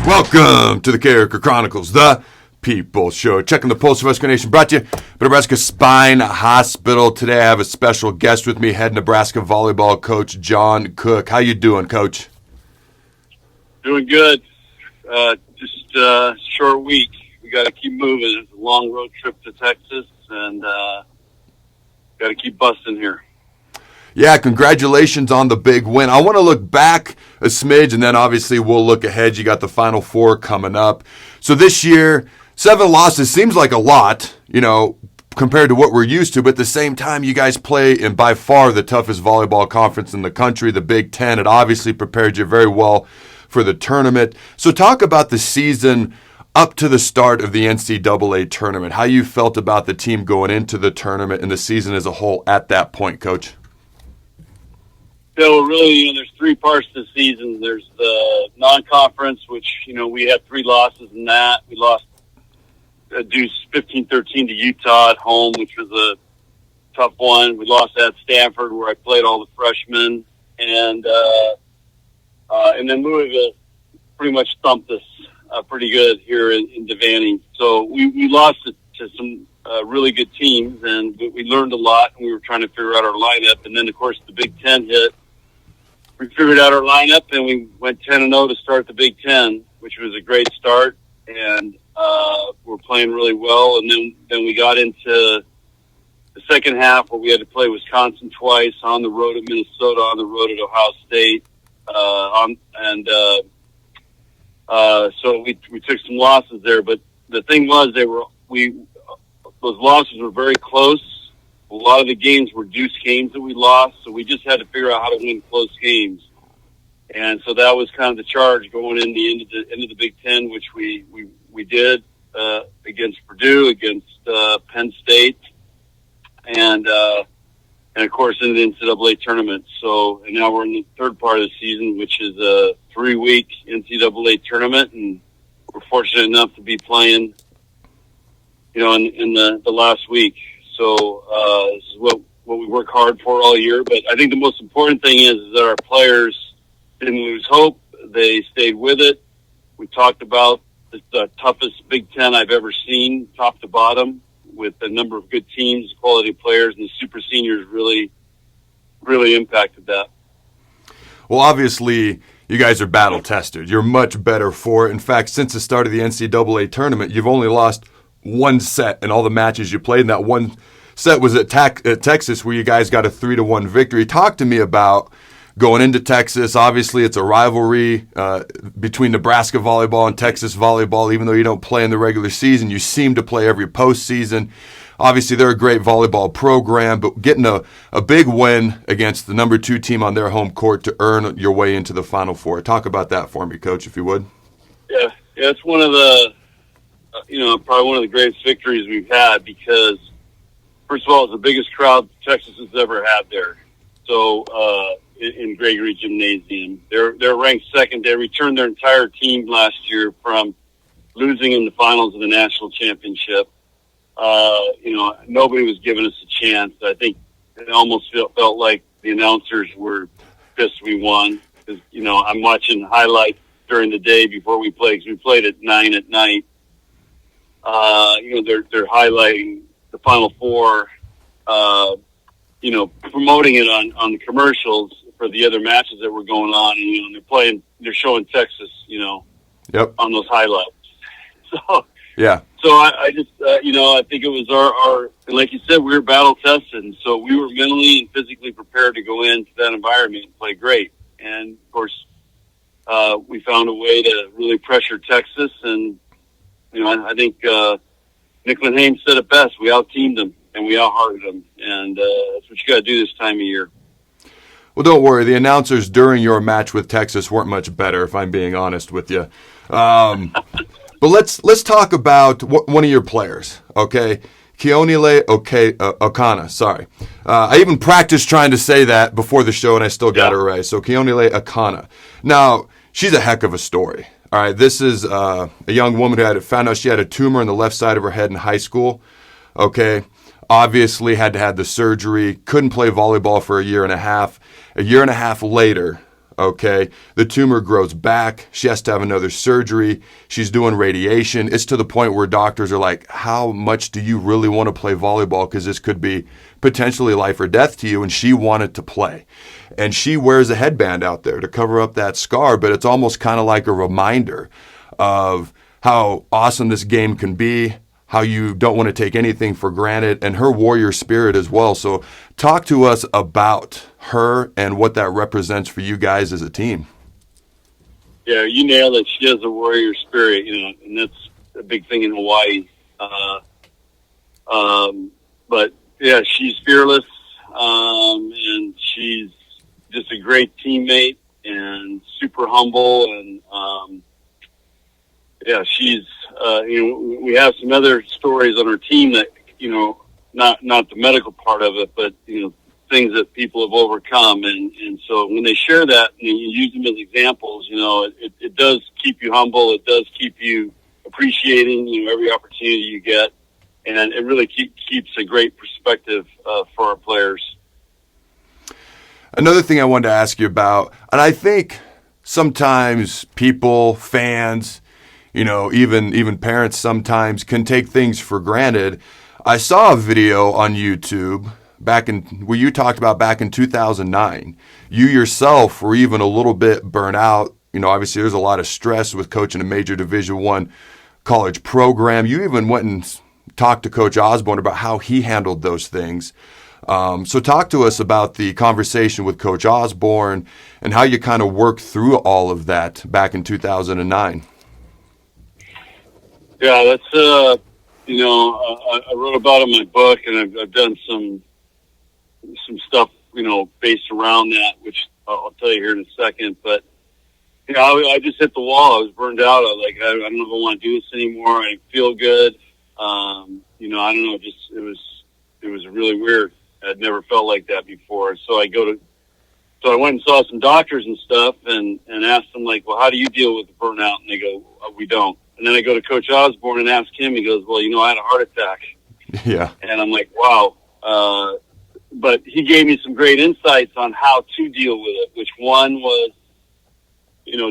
Welcome to the Carriker Chronicles, the People Show. Checking the pulse of Husker Nation, brought to you by Nebraska Spine Hospital. Today I have a special guest with me, head Nebraska volleyball coach John Cook. How you doing, Coach? Doing good. Just a short week. We got to keep moving. It's a long road trip to Texas, and got to keep busting here. Yeah, congratulations on the big win. I want to look back a smidge, and then obviously we'll look ahead. You got the Final Four coming up. So this year, 7 losses seems like a lot, compared to what we're used to. But at the same time, you guys play in by far the toughest volleyball conference in the country, the Big Ten. It obviously prepared you very well for the tournament. So talk about the season up to the start of the NCAA tournament, how you felt about the team going into the tournament and the season as a whole at that point, Coach. So really, there's 3 parts to the season. There's the non-conference, which, we had 3 losses in that. We lost Deuce 15-13 to Utah at home, which was a tough one. We lost at Stanford, where I played all the freshmen. And then Louisville pretty much thumped us pretty good here in Devaney. So we lost it to some really good teams, and we learned a lot, and we were trying to figure out our lineup. And then, of course, the Big Ten hit. We figured out our lineup, and we went 10-0 to start the Big Ten, which was a great start, and we're playing really well. And then we got into the second half where we had to play Wisconsin twice, on the road at Minnesota, on the road at Ohio State, so we took some losses there. But the thing was, those losses were very close. A lot of the games were deuce games that we lost, so we just had to figure out how to win close games. And so that was kind of the charge going into the Big Ten, which we did against Purdue, against Penn State, and of course in the NCAA tournament. So, and now we're in the third part of the season, which is a 3-week NCAA tournament, and we're fortunate enough to be playing, in the last week. So this is what we work hard for all year. But I think the most important thing is that our players didn't lose hope. They stayed with it. We talked about the toughest Big Ten I've ever seen, top to bottom, with a number of good teams, quality players, and the super seniors really, really impacted that. Well, obviously, you guys are battle tested. You're much better for it. In fact, since the start of the NCAA tournament, you've only lost 1 set in all the matches you played, and that 1 set was at Texas, where you guys got a 3-1 victory. Talk to me about going into Texas. Obviously, it's a rivalry between Nebraska volleyball and Texas volleyball. Even though you don't play in the regular season, you seem to play every postseason. Obviously, they're a great volleyball program, but getting a big win against the number 2 team on their home court to earn your way into the Final Four. Talk about that for me, Coach, if you would. Yeah, it's one of the probably one of the greatest victories we've had, because, first of all, it's the biggest crowd Texas has ever had there. So, in Gregory Gymnasium, they're ranked second. They returned their entire team last year from losing in the finals of the national championship. Nobody was giving us a chance. I think it almost felt like the announcers were pissed we won, because, I'm watching highlights during the day before we played, because we played at 9 at night. They're highlighting the Final Four, promoting it on the commercials for the other matches that were going on. And, they're showing Texas, Yep. on those highlights. So, yeah. So I just, I think it was our, and like you said, we were battle tested. And so we were mentally and physically prepared to go into that environment and play great. And of course, we found a way to really pressure Texas, and, I think Nicklin Haynes said it best. We out-teamed them, and we out-hearted them. And that's what you got to do this time of year. Well, don't worry. The announcers during your match with Texas weren't much better, if I'm being honest with you. But let's talk about one of your players, okay? Keonile Okana, sorry. I even practiced trying to say that before the show, and I still got it right. So Keonile Okana. Now, she's a heck of a story. All right, this is a young woman who found out she had a tumor in the left side of her head in high school. Okay, obviously had to have the surgery, couldn't play volleyball for a year and a half. A year and a half later, okay? The tumor grows back. She has to have another surgery. She's doing radiation. It's to the point where doctors are like, how much do you really want to play volleyball? Because this could be potentially life or death to you. And she wanted to play. And she wears a headband out there to cover up that scar, but it's almost kind of like a reminder of how awesome this game can be, how you don't want to take anything for granted, and her warrior spirit as well. So talk to us about her and what that represents for you guys as a team. Yeah, you nailed it. She has a warrior spirit, and that's a big thing in Hawaii. But yeah, she's fearless, and she's just a great teammate and super humble. And yeah, she's we have some other stories on our team that not the medical part of it, but things that people have overcome, and so when they share that and you use them as examples, it does keep you humble. It does keep you appreciating every opportunity you get, and it really keeps a great perspective for our players. Another thing I wanted to ask you about, and I think sometimes people, fans, even parents sometimes can take things for granted. I saw a video on YouTube where you talked about back in 2009. You yourself were even a little bit burnt out. Obviously there's a lot of stress with coaching a major Division I college program. You even went and talked to Coach Osborne about how he handled those things. So talk to us about the conversation with Coach Osborne and how you kind of worked through all of that back in 2009. Yeah, that's I wrote about it in my book, and I've done some stuff based around that, which I'll tell you here in a second. But I just hit the wall. I was burned out. I was like, I don't know if I want to do this anymore. I didn't feel good. I don't know. It was really weird. I'd never felt like that before. So I went and saw some doctors and stuff, and asked them, like, well, how do you deal with the burnout? And they go, we don't. And then I go to Coach Osborne and ask him. He goes, well, I had a heart attack. Yeah. And I'm like, wow. But he gave me some great insights on how to deal with it, which one was,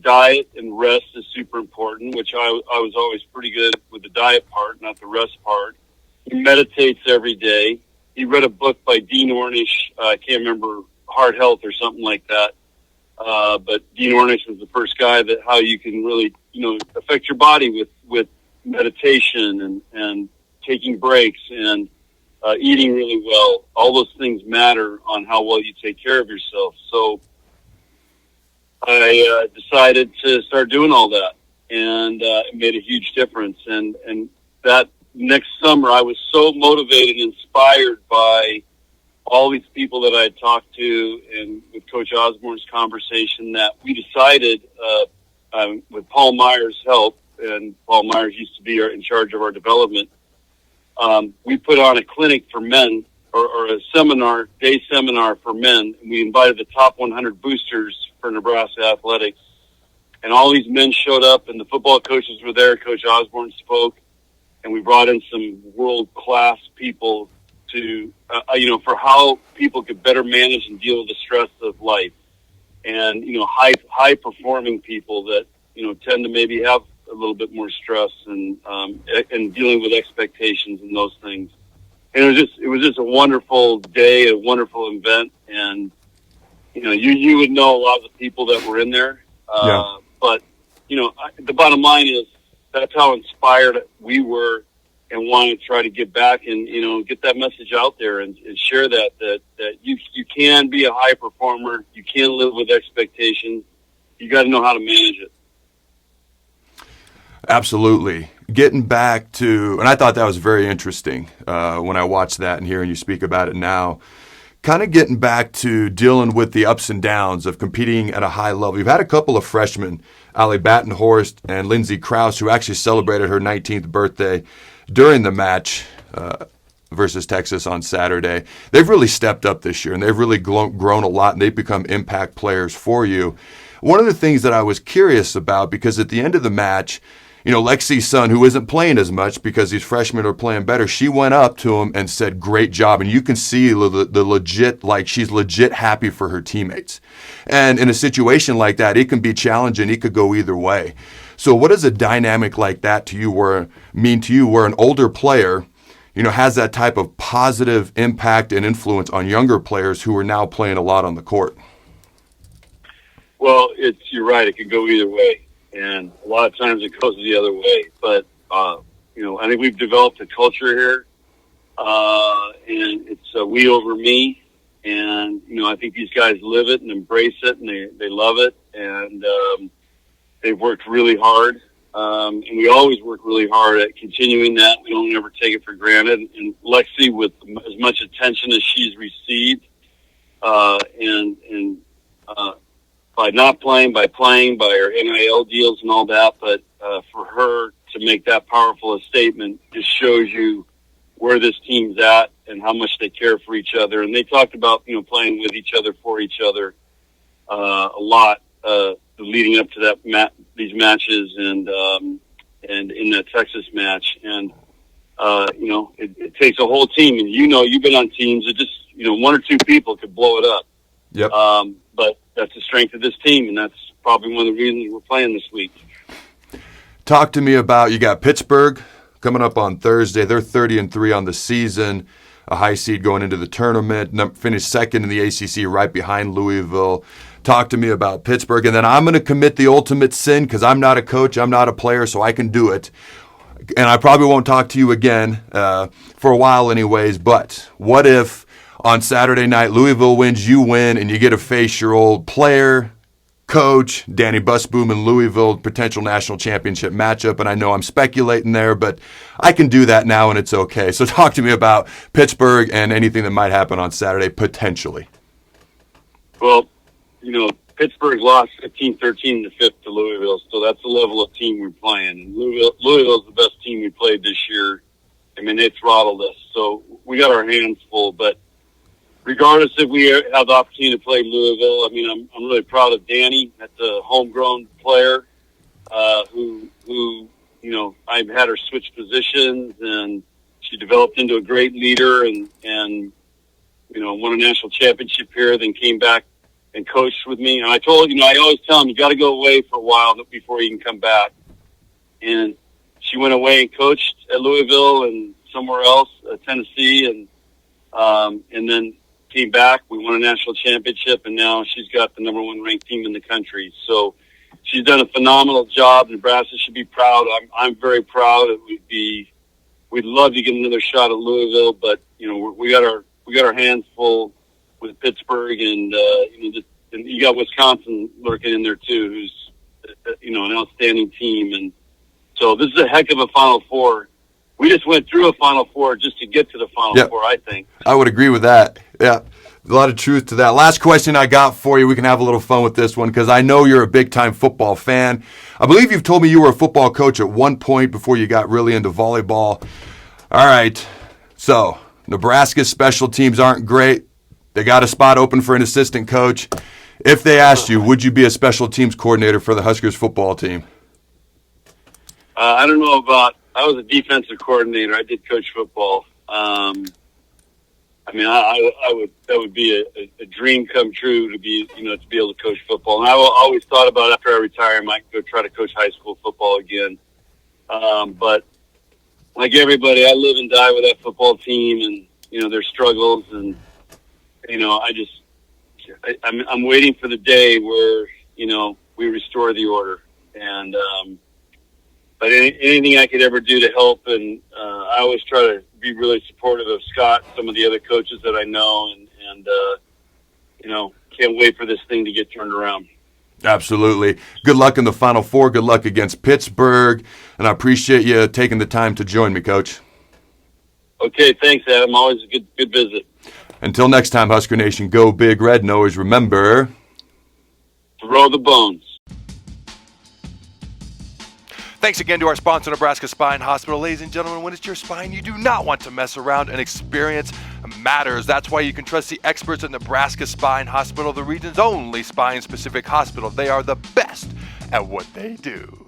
diet and rest is super important, which I was always pretty good with the diet part, not the rest part. He meditates every day. He read a book by Dean Ornish. I can't remember, Heart Health or something like that. But Dean Ornish was the first guy that how you can really, affect your body with meditation and taking breaks and eating really well. All those things matter on how well you take care of yourself. So I decided to start doing all that, and it made a huge difference. And that next summer, I was so motivated and inspired by all these people that I had talked to, and with Coach Osborne's conversation, that we decided, with Paul Meyer's help, and Paul Myers used to be in charge of our development, we put on a clinic for men, or a day seminar for men. And we invited the top 100 boosters for Nebraska athletics. And all these men showed up, and the football coaches were there. Coach Osborne spoke, and we brought in some world-class people to, for how people could better manage and deal with the stress of life. And, high-performing people that, tend to maybe have a little bit more stress and dealing with expectations and those things. And it was just a wonderful day, a wonderful event. And, you would know a lot of the people that were in there. Yeah. But, the bottom line is that's how inspired we were, and wanted to try to get back and, get that message out there and share that you can be a high performer. You can live with expectations. You got to know how to manage it. Absolutely. Getting back to, and I thought that was very interesting when I watched that and hearing you speak about it now, kind of getting back to dealing with the ups and downs of competing at a high level. You've had a couple of freshmen, Allie Battenhorst and Lindsay Krause, who actually celebrated her 19th birthday during the match versus Texas on Saturday. They've really stepped up this year, and they've really grown a lot, and they've become impact players for you. One of the things that I was curious about, because at the end of the match, Lexi's son, who isn't playing as much because these freshmen are playing better, she went up to him and said, great job. And you can see the legit, like she's legit happy for her teammates. And in a situation like that, it can be challenging. It could go either way. So what does a dynamic like that mean to you where an older player, has that type of positive impact and influence on younger players who are now playing a lot on the court? Well, you're right. It could go either way. And a lot of times it goes the other way. But, I think we've developed a culture here, and it's we over me. And, I think these guys live it and embrace it, and they love it. And they've worked really hard. And we always work really hard at continuing that. We don't ever take it for granted. And Lexi, with as much attention as she's received, by not playing, by playing, by her NIL deals and all that, but for her to make that powerful a statement just shows you where this team's at and how much they care for each other. And they talked about, playing with each other, for each other a lot leading up to these matches and in that Texas match. And, it takes a whole team. And, you've been on teams that just, one or two people could blow it up. Yep. But that's the strength of this team, and that's probably one of the reasons we're playing this week. Talk to me about, you got Pittsburgh coming up on Thursday. They're 30-3 on the season, a high seed going into the tournament, finished second in the ACC right behind Louisville. Talk to me about Pittsburgh, and then I'm going to commit the ultimate sin because I'm not a coach, I'm not a player, so I can do it. And I probably won't talk to you again for a while anyways, but what if on Saturday night, Louisville wins, you win, and you get to face your old player, coach, Danny Busboom in Louisville, potential national championship matchup. And I know I'm speculating there, but I can do that now, and it's okay. So talk to me about Pittsburgh and anything that might happen on Saturday, potentially. Well, Pittsburgh lost 15-13 in the fifth to Louisville, so that's the level of team we're playing. Louisville's the best team we played this year. I mean, they throttled us, so we got our hands full, but regardless if we have the opportunity to play Louisville, I'm really proud of Danny. That's a homegrown player who I've had her switch positions, and she developed into a great leader and won a national championship here, then came back and coached with me. And I always tell him, you got to go away for a while before you can come back. And she went away and coached at Louisville and somewhere else, Tennessee, and then came back. We won a national championship, and now she's got the number 1 ranked team in the country. So she's done a phenomenal job. Nebraska should be proud. I'm very proud. We'd love to get another shot at Louisville, but we got our hands full with Pittsburgh, and and you got Wisconsin lurking in there too, who's an outstanding team. And so this is a heck of a Final Four. We just went through a Final Four just to get to the Final Four, I think. I would agree with that. Yeah, a lot of truth to that. Last question I got for you. We can have a little fun with this one because I know you're a big-time football fan. I believe you've told me you were a football coach at one point before you got really into volleyball. All right, so Nebraska's special teams aren't great. They got a spot open for an assistant coach. If they asked you, would you be a special teams coordinator for the Huskers football team? I don't know about. I was a defensive coordinator. I did coach football. That would be a dream come true to be able to coach football. And I always thought about after I retire, I might go try to coach high school football again. But like everybody, I live and die with that football team and their struggles, and I'm waiting for the day where we restore the order. And but anything I could ever do to help, and I always try to be really supportive of Scott, some of the other coaches that I know, and can't wait for this thing to get turned around. Good luck in the Final Four. Good luck against Pittsburgh, and I appreciate you taking the time to join me, Coach. Okay, thanks, Adam. Always a good visit. Until next time, Husker Nation, go Big Red, and always remember, throw the bones. Thanks again to our sponsor, Nebraska Spine Hospital. Ladies and gentlemen, when it's your spine, you do not want to mess around, and experience matters. That's why you can trust the experts at Nebraska Spine Hospital, the region's only spine-specific hospital. They are the best at what they do.